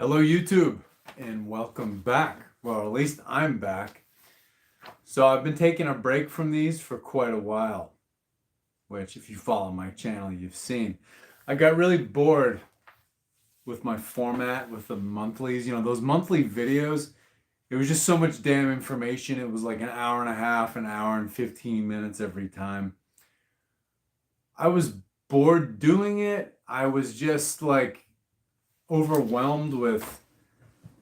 Hello, YouTube, and welcome back. Well, at least I'm back. So I've been taking a break from these for quite a while, which if you follow my channel, you've seen. I got really bored with my format, with the monthlies. Those monthly videos, it was just so much damn information. It was like an hour and a half, an hour and 15 minutes every time. I was bored doing it. I was just like overwhelmed with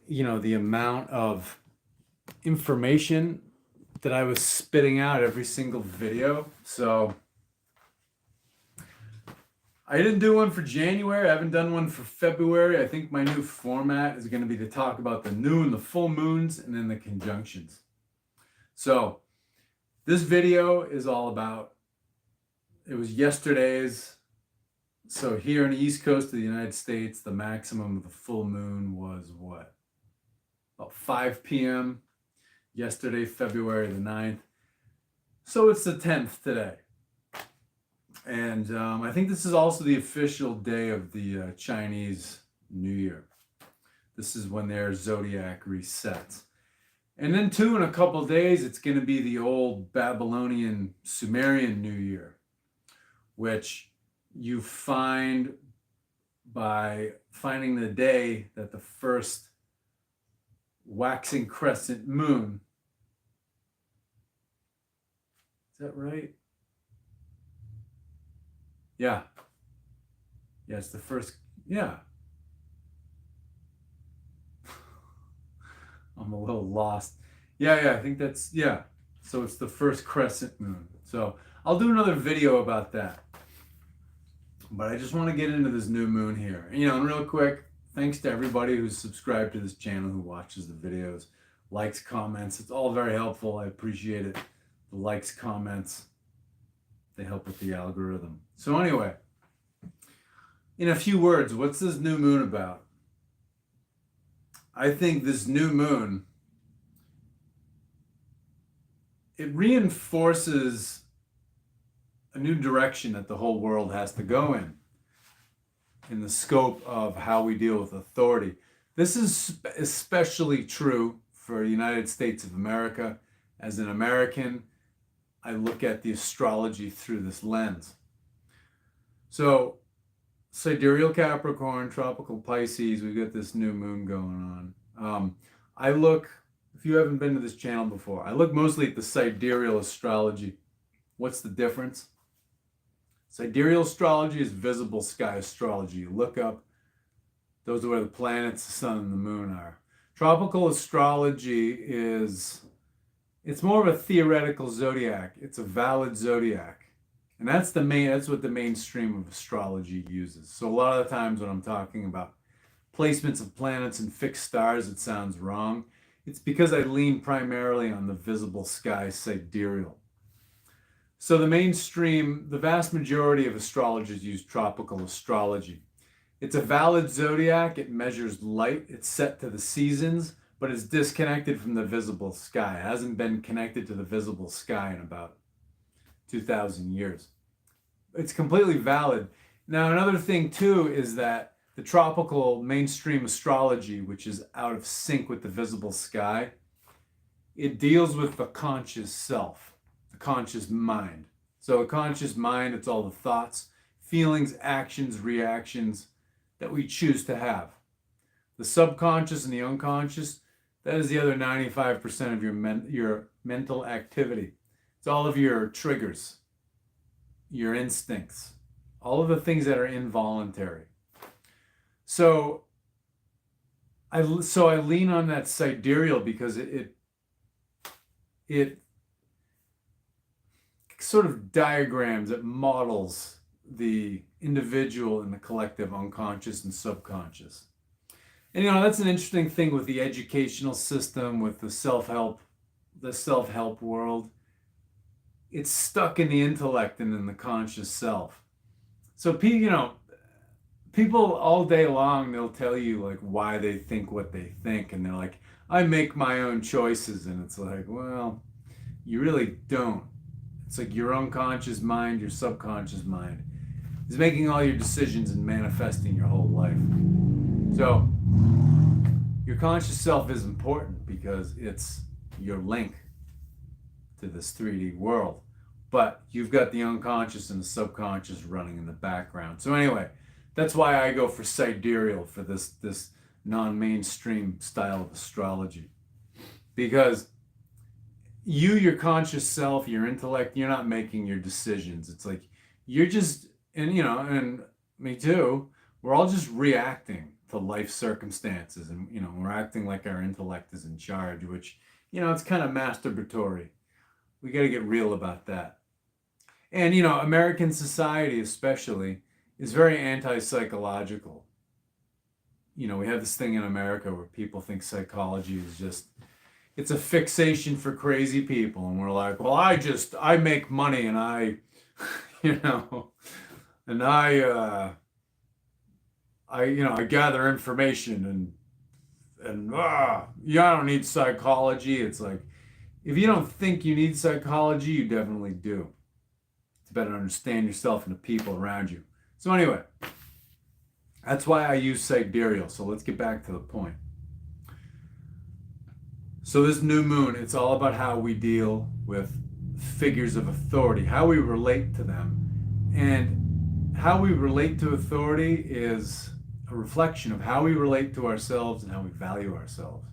the amount of information that I was spitting out every single video. So I didn't do one for January. I haven't done one for February. I think my new format is going to be to talk about the new and the full moons and then the conjunctions. So this video is all about, it was yesterday's. So here on the East Coast of the United States, the maximum of the full moon was what? About 5 p.m. yesterday, February the 9th. So it's the 10th today. And I think this is also the official day of the Chinese New Year. This is when their zodiac resets. And then too, in a couple days, it's going to be the old Babylonian Sumerian New Year, which you find by finding the day that the first waxing crescent moon, is that right? Yeah. Yeah, it's the first, yeah. I'm a little lost. Yeah, I think that's, yeah. So it's the first crescent moon. So I'll do another video about that. But I just want to get into this new moon here. And real quick, thanks to everybody who's subscribed to this channel, who watches the videos, likes, comments. It's all very helpful. I appreciate it. The likes, comments, they help with the algorithm. So anyway, in a few words, what's this new moon about? I think this new moon, it reinforces a new direction that the whole world has to go in the scope of how we deal with authority. This is especially true for the United States of America. As an American, I look at the astrology through this lens. So, Sidereal Capricorn, tropical Pisces, we've got this new moon going on. I look, if you haven't been to this channel before, I look mostly at the sidereal astrology. What's the difference? Sidereal astrology is visible sky astrology. You look up, those are where the planets, the sun, and the moon are. Tropical astrology it's more of a theoretical zodiac. It's a valid zodiac. And that's what the mainstream of astrology uses. So a lot of the times when I'm talking about placements of planets and fixed stars, it sounds wrong. It's because I lean primarily on the visible sky sidereal. So the vast majority of astrologers use tropical astrology. It's a valid zodiac. It measures light. It's set to the seasons, but it's disconnected from the visible sky. It hasn't been connected to the visible sky in about 2,000 years. It's completely valid. Now, another thing too is that the tropical mainstream astrology, which is out of sync with the visible sky, it deals with the conscious self. Conscious mind. So a conscious mind, it's all the thoughts, feelings, actions, reactions that we choose to have. The subconscious and the unconscious, that is the other 95% of your mental activity. It's all of your triggers, your instincts, all of the things that are involuntary. So I lean on that sidereal because it sort of diagrams, it models the individual and the collective unconscious and subconscious. And that's an interesting thing with the educational system, with the self-help world. It's stuck in the intellect and in the conscious self. So people all day long, they'll tell you like why they think what they think, and they're like, I make my own choices, and it's like, well, you really don't. It's like your unconscious mind, your subconscious mind is making all your decisions and manifesting your whole life. So Your conscious self is important because it's your link to this 3D world. But you've got the unconscious and the subconscious running in the background. So anyway, that's why I go for sidereal for this non-mainstream style of astrology. Because your conscious self, your intellect, you're not making your decisions. It's like you're just, and me too, we're all just reacting to life circumstances. And, we're acting like our intellect is in charge, which, it's kind of masturbatory. We got to get real about that. And, American society especially is very anti-psychological. We have this thing in America where people think psychology is just, it's a fixation for crazy people. And we're like, well, I make money and I, and I gather information I don't need psychology. It's like, if you don't think you need psychology, you definitely do. To better understand yourself and the people around you. So anyway, that's why I use sidereal. So let's get back to the point. So this new moon, it's all about how we deal with figures of authority, how we relate to them. And how we relate to authority is a reflection of how we relate to ourselves and how we value ourselves.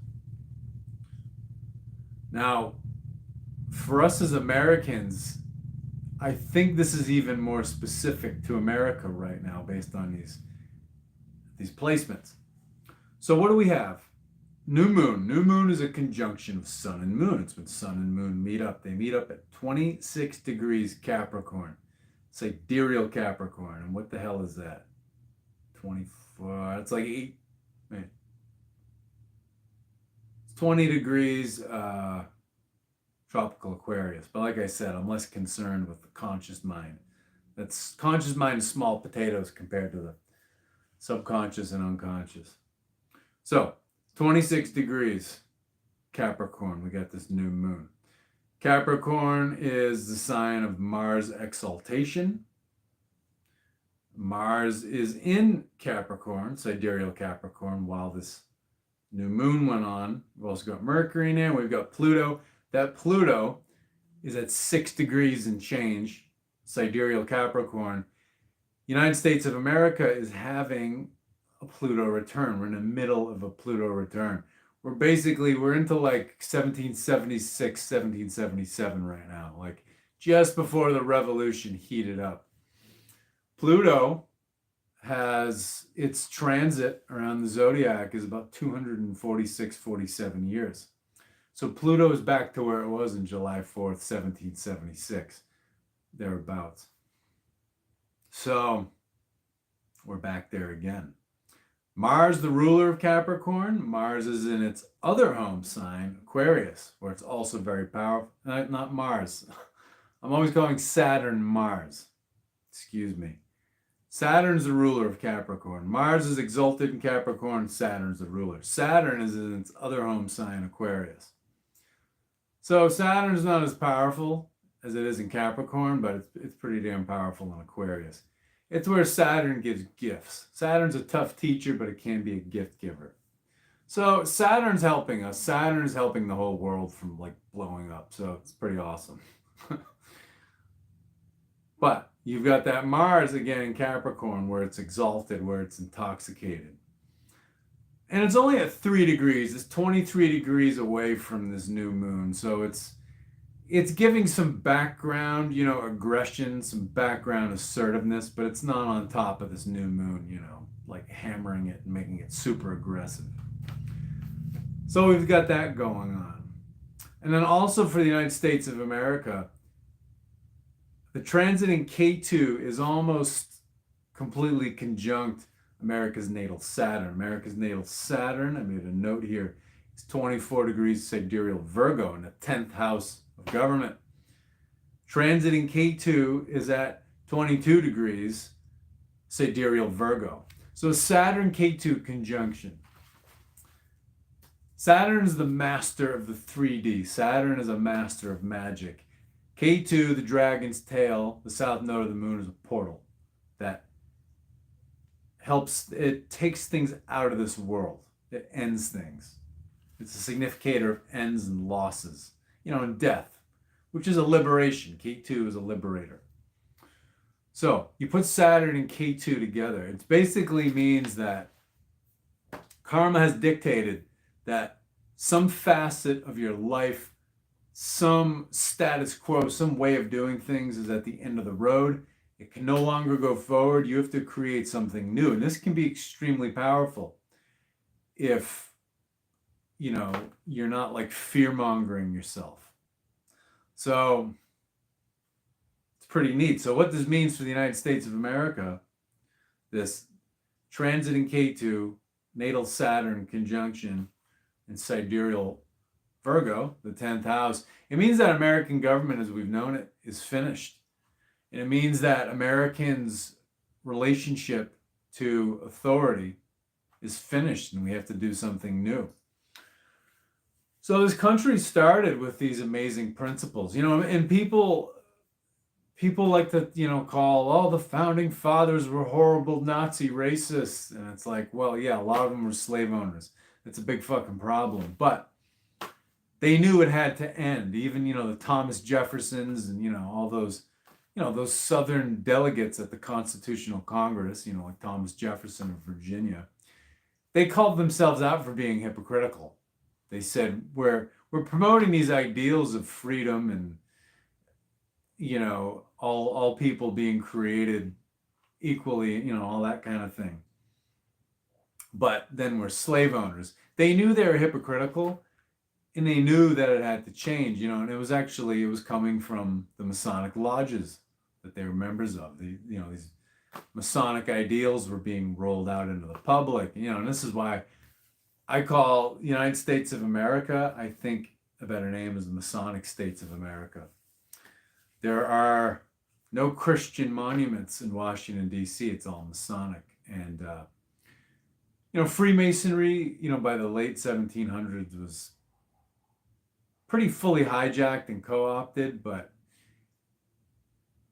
Now, for us as Americans, I think this is even more specific to America right now based on these placements. So what do we have? New moon. New moon is a conjunction of sun and moon. It's when sun and moon meet up. They meet up at 26 degrees Capricorn. Sidereal Capricorn. And what the hell is that? 24. It's like 8. Wait. It's 20 degrees tropical Aquarius. But like I said, I'm less concerned with the conscious mind. That's conscious mind is small potatoes compared to the subconscious and unconscious. So 26 degrees Capricorn, we got this new moon. Capricorn is the sign of Mars exaltation. Mars is in Capricorn, sidereal Capricorn, while this new moon went on. We've also got Mercury in there. We've got Pluto. That Pluto is at 6 degrees and change, sidereal Capricorn. United States of America is having a Pluto return. We're in the middle of a Pluto return. We're into like 1776, 1777 right now, like just before the revolution heated up. Pluto has its transit around the zodiac is about 246, 47 years. So Pluto is back to where it was in July 4th, 1776, thereabouts. So we're back there again. Mars, the ruler of Capricorn, Mars is in its other home sign, Aquarius, where it's also very powerful. Not Mars. I'm always calling Saturn Mars. Excuse me. Saturn's the ruler of Capricorn. Mars is exalted in Capricorn. Saturn's the ruler. Saturn is in its other home sign, Aquarius. So Saturn's not as powerful as it is in Capricorn, but it's pretty damn powerful in Aquarius. It's where Saturn gives gifts. Saturn's a tough teacher, but it can be a gift giver. So Saturn's helping us. Saturn is helping the whole world from like blowing up. So it's pretty awesome. But you've got that Mars again in Capricorn where it's exalted, where it's intoxicated. And it's only at 3 degrees. It's 23 degrees away from this new moon. So it's giving some background, aggression, some background assertiveness, but it's not on top of this new moon, like hammering it and making it super aggressive. So we've got that going on. And then also for the United States of America, the transit in K2 is almost completely conjunct America's natal Saturn. America's natal Saturn, I made a note here, is 24 degrees sidereal Virgo in the 10th house of government. Transit in K2 is at 22 degrees sidereal Virgo. So Saturn K2 conjunction. Saturn is the master of the 3D. Saturn is a master of magic. K2, the dragon's tail, the south node of the moon, is a portal that it takes things out of this world. It ends things. It's a significator of ends and losses, and death, which is a liberation. K2 is a liberator. So you put Saturn and K2 together. It basically means that karma has dictated that some facet of your life, some status quo, some way of doing things is at the end of the road. It can no longer go forward. You have to create something new. And this can be extremely powerful if, you're not like fear-mongering yourself. So it's pretty neat. So what this means for the United States of America, this transit in K2, natal Saturn conjunction in sidereal Virgo, the 10th house, it means that American government as we've known it is finished. And it means that Americans' relationship to authority is finished and we have to do something new. So this country started with these amazing principles, and people like to, call, the founding fathers were horrible Nazi racists. And it's like, well, yeah, a lot of them were slave owners. It's a big fucking problem. But they knew it had to end. Even, the Thomas Jeffersons and, all those, those Southern delegates at the Constitutional Congress, like Thomas Jefferson of Virginia, they called themselves out for being hypocritical. They said, we're promoting these ideals of freedom and, all people being created equally, all that kind of thing. But then we're slave owners. They knew they were hypocritical and they knew that it had to change, and it was coming from the Masonic lodges that they were members of. These Masonic ideals were being rolled out into the public, and this is why I call the United States of America, I think a better name is the Masonic States of America. There are no Christian monuments in Washington, D.C. It's all Masonic. And, Freemasonry, by the late 1700s was pretty fully hijacked and co-opted, but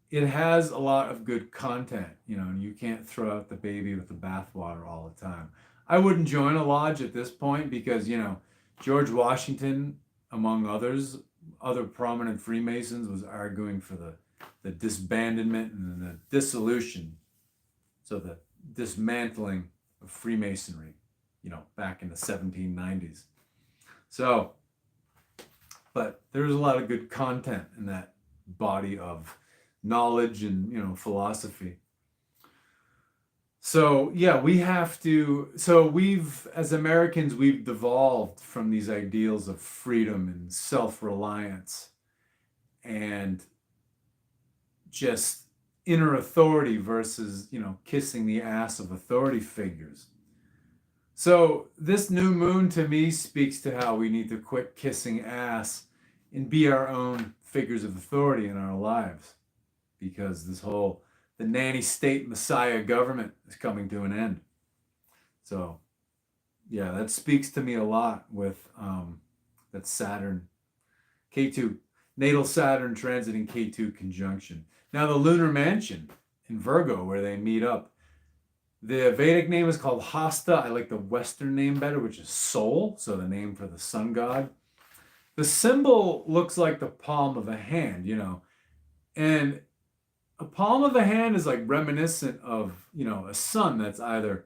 it has a lot of good content, and you can't throw out the baby with the bathwater all the time. I wouldn't join a lodge at this point because, George Washington, among other prominent Freemasons, was arguing for the disbandment and the dissolution, so the dismantling of Freemasonry, back in the 1790s. So, but there's a lot of good content in that body of knowledge and, philosophy. So yeah, as Americans, we've devolved from these ideals of freedom and self-reliance and just inner authority versus, kissing the ass of authority figures. So this new moon to me speaks to how we need to quit kissing ass and be our own figures of authority in our lives, because the nanny state messiah government is coming to an end. So yeah, that speaks to me a lot with that Saturn, K2, natal Saturn transiting K2 conjunction. Now the lunar mansion in Virgo where they meet up, the Vedic name is called Hasta. I like the Western name better, which is Sol, so the name for the sun god. The symbol looks like the palm of a hand, and a palm of a hand is like reminiscent of, a sun that's either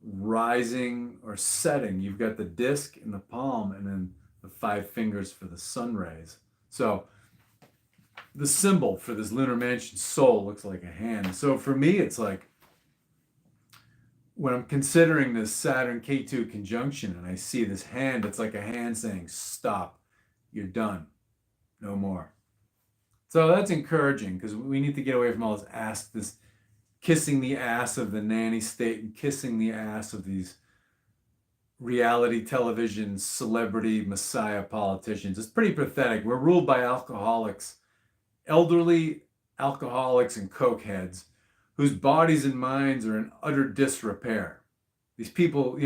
rising or setting. You've got the disc in the palm and then the 5 fingers for the sun rays. So the symbol for this lunar mansion Sol looks like a hand. So for me, it's like when I'm considering this Saturn K2 conjunction and I see this hand, it's like a hand saying, stop, you're done, no more. So that's encouraging because we need to get away from all this kissing the ass of the nanny state and kissing the ass of these reality television celebrity messiah politicians. It's pretty pathetic. We're ruled by alcoholics, elderly alcoholics and cokeheads whose bodies and minds are in utter disrepair. These people,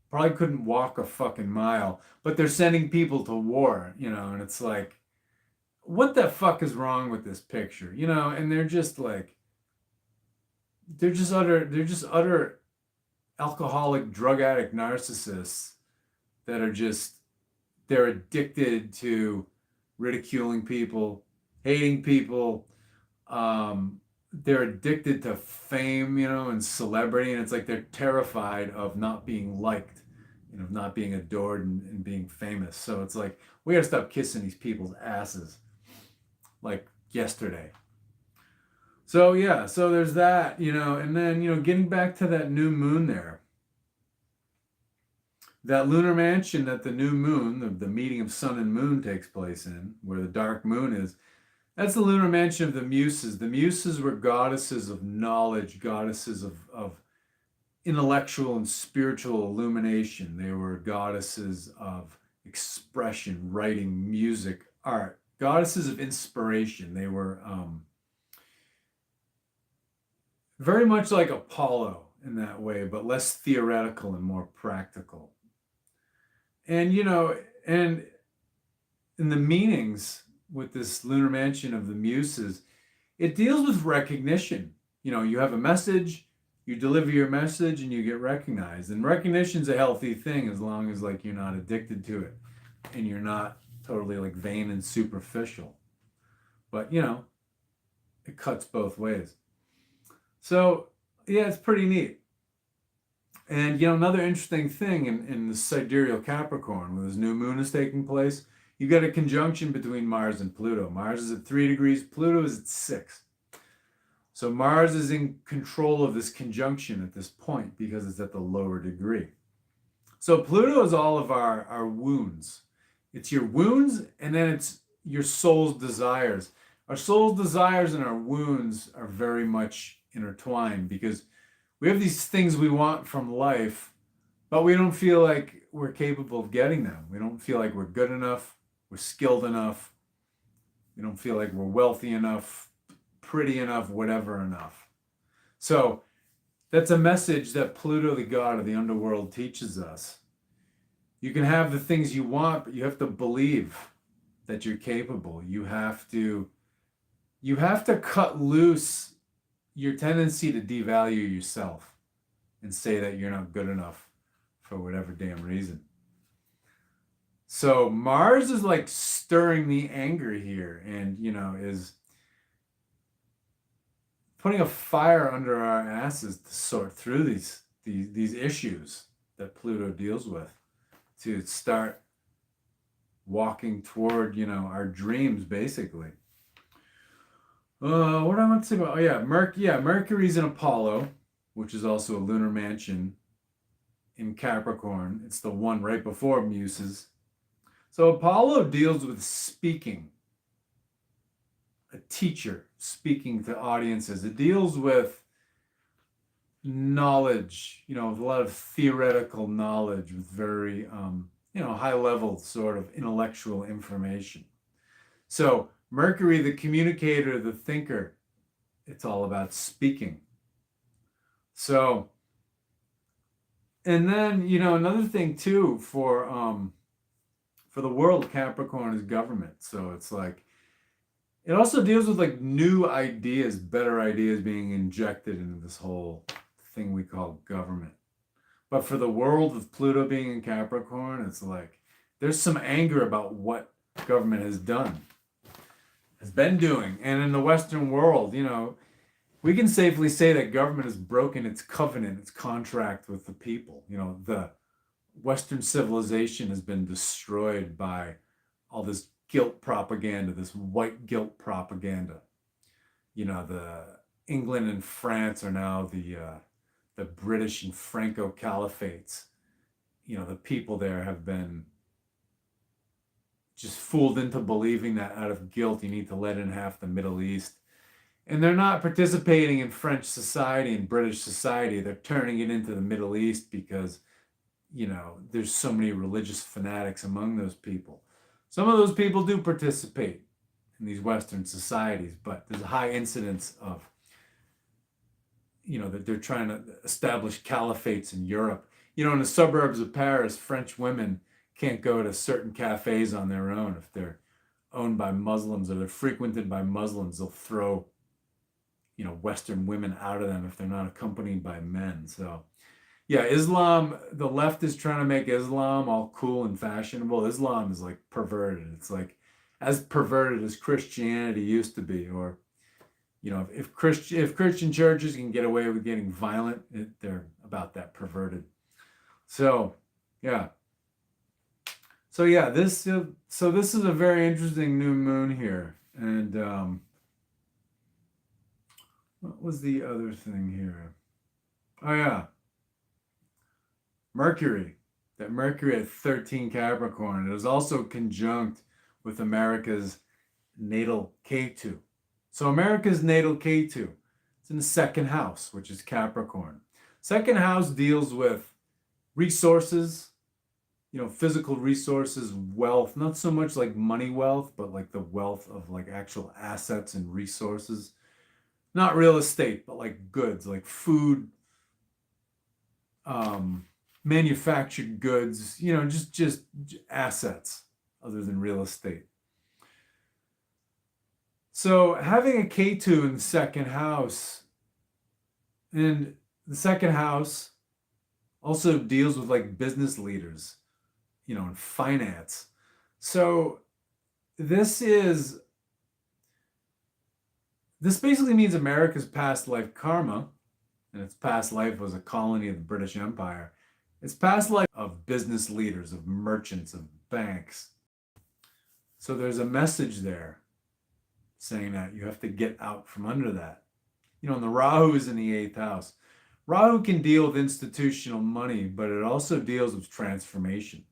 probably couldn't walk a fucking mile, but they're sending people to war, and it's like, what the fuck is wrong with this picture? And they're just utter alcoholic, drug addict narcissists that are just, they're addicted to ridiculing people, hating people. They're addicted to fame, and celebrity. And it's like they're terrified of not being liked, of not being adored and being famous. So it's like, we got to stop kissing these people's asses like yesterday. So yeah, so there's that, and then, getting back to that new moon there, that lunar mansion that the new moon, the meeting of sun and moon takes place in, where the dark moon is, that's the lunar mansion of the Muses. The Muses were goddesses of knowledge, goddesses of intellectual and spiritual illumination. They were goddesses of expression, writing, music, art, goddesses of inspiration. They were very much like Apollo in that way, but less theoretical and more practical. And, and in the meanings with this lunar mansion of the Muses, it deals with recognition. You have a message, you deliver your message, and you get recognized. And recognition's a healthy thing as long as you're not addicted to it and you're not totally vain and superficial. But it cuts both ways. So yeah, it's pretty neat. And another interesting thing in the sidereal Capricorn, where this new moon is taking place, you got a conjunction between Mars and Pluto. Mars is at 3 degrees, Pluto is at 6. So Mars is in control of this conjunction at this point because it's at the lower degree. So Pluto is all of our wounds. It's your wounds, and then it's your soul's desires. Our soul's desires and our wounds are very much intertwined because we have these things we want from life, but we don't feel like we're capable of getting them. We don't feel like we're good enough, we're skilled enough. We don't feel like we're wealthy enough, pretty enough, whatever enough. So that's a message that Pluto, the god of the underworld, teaches us. You can have the things you want, but you have to believe that you're capable. You have to cut loose your tendency to devalue yourself and say that you're not good enough for whatever damn reason. So Mars is stirring the anger here and, is putting a fire under our asses to sort through these issues that Pluto deals with, to start walking toward, our dreams, basically. What do I want to say about? Oh yeah, Mercury's in Apollo, which is also a lunar mansion in Capricorn. It's the one right before Muses. So Apollo deals with speaking, a teacher speaking to audiences. It deals with knowledge, a lot of theoretical knowledge with very, high level sort of intellectual information. So Mercury, the communicator, the thinker, it's all about speaking. So, and then, another thing too for the world, Capricorn is government. So it's it also deals with new ideas, better ideas being injected into this whole thing we call government. But for the world, with Pluto being in Capricorn, it's there's some anger about what government has been doing. And in the Western world, we can safely say that government has broken its covenant, its contract with the people. The Western civilization has been destroyed by all this guilt propaganda, this white guilt propaganda. The England and France are now the British and Franco caliphates. The people there have been just fooled into believing that out of guilt you need to let in half the Middle East. And they're not participating in French society and British society. They're turning it into the Middle East because, there's so many religious fanatics among those people. Some of those people do participate in these Western societies, but there's a high incidence of, that they're trying to establish caliphates in Europe. In the suburbs of Paris, French women can't go to certain cafes on their own. If they're owned by Muslims or they're frequented by Muslims, they'll throw, Western women out of them if they're not accompanied by men. So Yeah, Islam, the left is trying to make Islam all cool and fashionable. Islam is like perverted. It's like as perverted as Christianity used to be. Or, if Christian churches can get away with getting violent, they're about that perverted. So, yeah. So yeah, this is a very interesting new moon here. And what was the other thing here? Oh yeah, Mercury. That Mercury at 13 Capricorn. It was also conjunct with America's natal K2. So America's natal K2. It's in the second house, which is Capricorn. Second house deals with resources, physical resources, wealth, not so much like money wealth, but like the wealth of like actual assets and resources. Not real estate, but like goods, like food, manufactured goods, just assets other than real estate. So having a K2 in the second house, and the second house also deals with like business leaders, and finance. So this basically means America's past life karma, and its past life was a colony of the British Empire. Its past life of business leaders, of merchants, of banks. So there's a message there saying that you have to get out from under that. And the Rahu is in the eighth house. Rahu can deal with institutional money, but it also deals with transformation.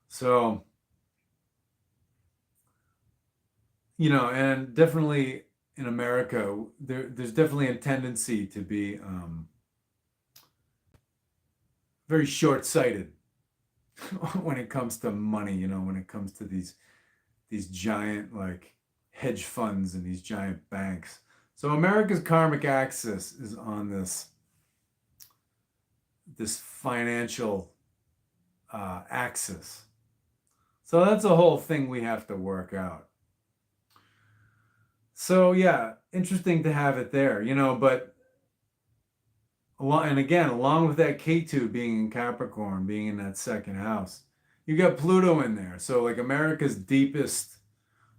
So, and definitely in America, there's definitely a tendency to be very short-sighted when it comes to money, when it comes to these giant like hedge funds and these giant banks. So America's karmic axis is on this financial axis. So that's a whole thing we have to work out. So yeah, interesting to have it there, but along with that K2 being in Capricorn, being in that second house, you got Pluto in there. So like America's deepest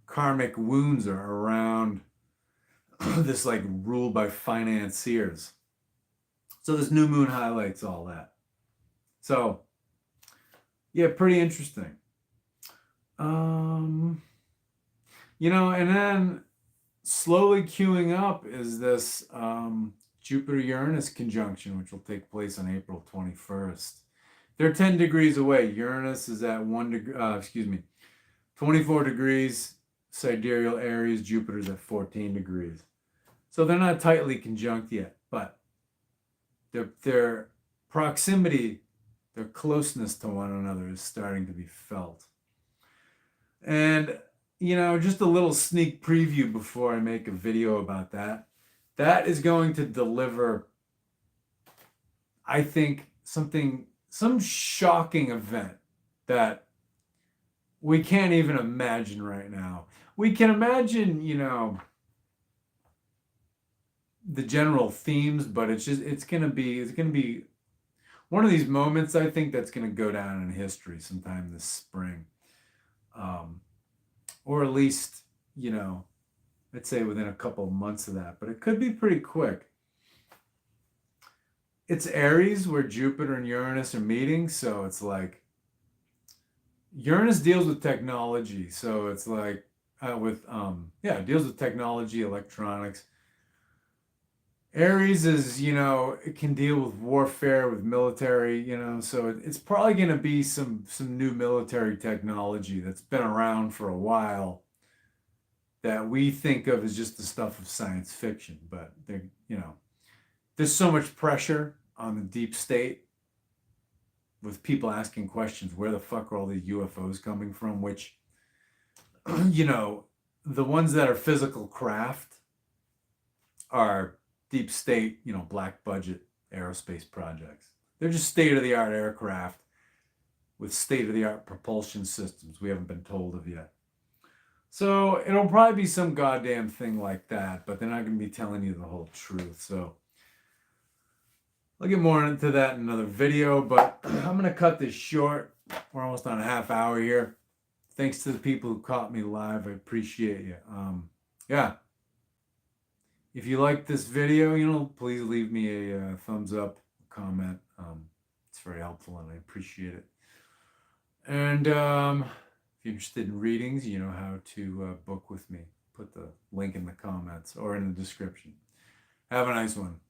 karmic wounds are around this like rule by financiers. So this new moon highlights all that. So yeah, pretty interesting. And then slowly queuing up is this Jupiter-Uranus conjunction, which will take place on April 21st. They're 10 degrees away. Uranus is at 24 degrees sidereal Aries. Jupiter's at 14 degrees. So they're not tightly conjunct yet, but their proximity, their closeness to one another is starting to be felt. And, just a little sneak preview before I make a video about that. That is going to deliver, I think, some shocking event that we can't even imagine right now. We can imagine, the general themes, but it's gonna be one of these moments, I think, that's gonna go down in history sometime this spring. Or at least, I'd say within a couple of months of that, but it could be pretty quick. It's Aries where Jupiter and Uranus are meeting, so it's like Uranus deals with technology, so it's like it deals with technology, electronics. Aries is, it can deal with warfare, with military, so it's probably going to be some new military technology that's been around for a while that we think of as just the stuff of science fiction. But there's so much pressure on the deep state with people asking questions, where the fuck are all these UFOs coming from? Which, the ones that are physical craft are deep state, black budget aerospace projects. They're just state-of-the-art aircraft with state-of-the-art propulsion systems we haven't been told of yet. So it'll probably be some goddamn thing like that, but they're not going to be telling you the whole truth. So I'll get more into that in another video, but I'm going to cut this short. We're almost on a half hour here. Thanks to the people who caught me live. I appreciate you. Yeah. If you like this video, please leave me a thumbs up, comment. It's very helpful and I appreciate it. And if you're interested in readings, you know how to book with me. Put the link in the comments or in the description. Have a nice one.